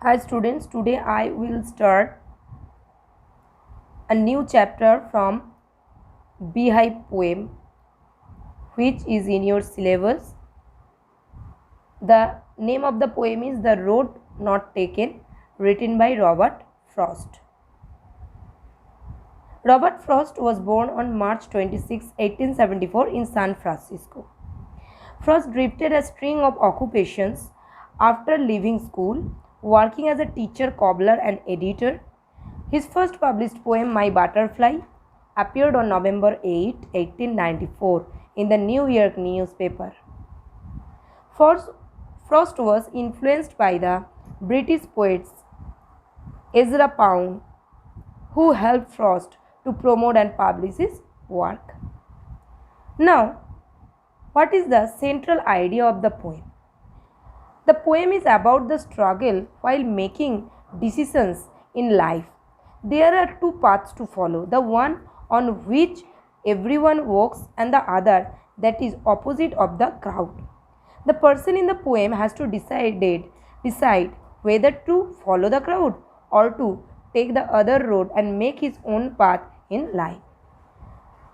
Hi students, today I will start a new chapter from Beehive poem which is in your syllabus. The name of the poem is The Road Not Taken, written by Robert Frost. Robert Frost was born on March 26, 1874 in San Francisco. Frost drifted a string of occupations after leaving school, working as a teacher, cobbler and editor. His first published poem, My Butterfly, appeared on November 8, 1894 in the New York newspaper. Frost was influenced by the British poets Ezra Pound, who helped Frost to promote and publish his work. Now, what is the central idea of the poem? The poem is about the struggle while making decisions in life. There are two paths to follow, the one on which everyone walks and the other that is opposite of the crowd. The person in the poem has to decide whether to follow the crowd or to take the other road and make his own path in life.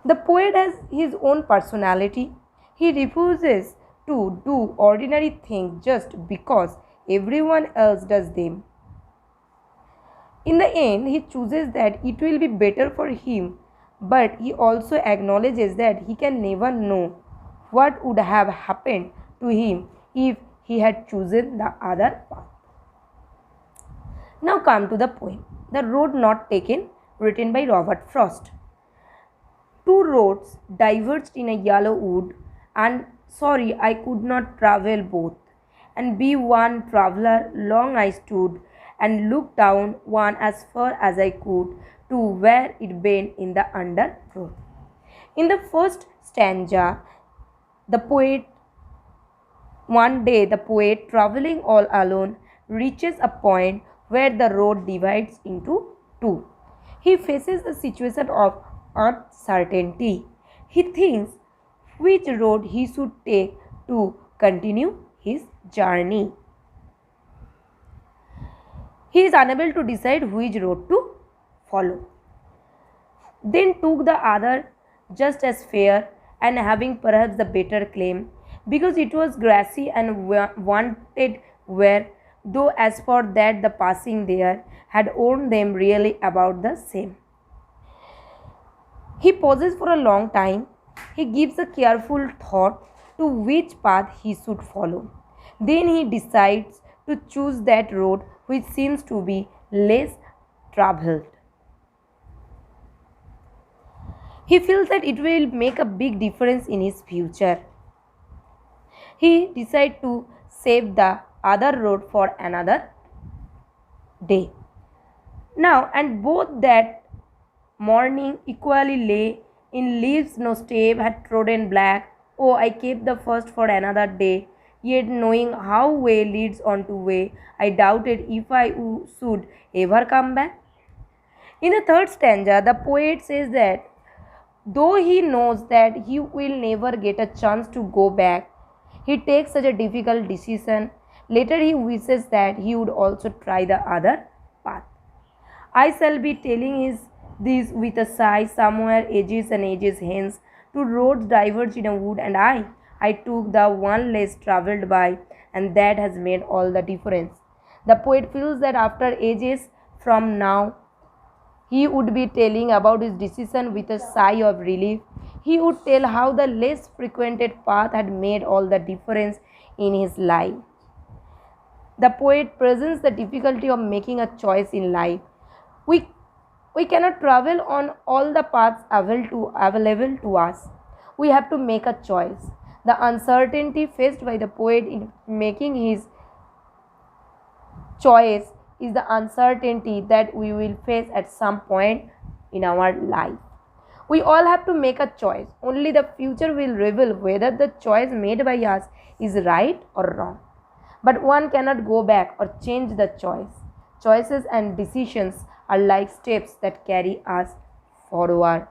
The poet has his own personality. He refuses to do ordinary things just because everyone else does them. In the end, he chooses that it will be better for him, but he also acknowledges that he can never know what would have happened to him if he had chosen the other path. Now come to the poem, The Road Not Taken, written by Robert Frost. Two roads diverged in a yellow wood, and sorry I could not travel both. And be one traveller, long I stood, and looked down one as far as I could to where it bent in the undergrowth. In the first stanza, one day the poet, travelling all alone, reaches a point where the road divides into two. He faces a situation of uncertainty. He thinks which road he should take to continue his journey. He is unable to decide which road to follow. Then took the other just as fair and having perhaps the better claim, because it was grassy and wanted where, though as for that the passing there had owned them really about the same. He pauses for a long time. He gives a careful thought to which path he should follow. Then he decides to choose that road which seems to be less traveled. He feels that it will make a big difference in his future. He decides to save the other road for another day. Now, and both that morning equally lay in leaves no step had trodden black. Oh, I kept the first for another day. Yet knowing how way leads on to way, I doubted if I should ever come back. In the third stanza, the poet says that though he knows that he will never get a chance to go back, he takes such a difficult decision. Later he wishes that he would also try the other path. I shall be telling this with a sigh somewhere ages and ages hence. Two roads diverged in a wood and I took the one less travelled by, and that has made all the difference. The poet feels that after ages from now, he would be telling about his decision with a sigh of relief. He would tell how the less frequented path had made all the difference in his life. The poet presents the difficulty of making a choice in life. We cannot travel on all the paths available to us. We have to make a choice. The uncertainty faced by the poet in making his choice is the uncertainty that we will face at some point in our life. We all have to make a choice. Only the future will reveal whether the choice made by us is right or wrong. But one cannot go back or change the choice. Choices and decisions are like steps that carry us forward.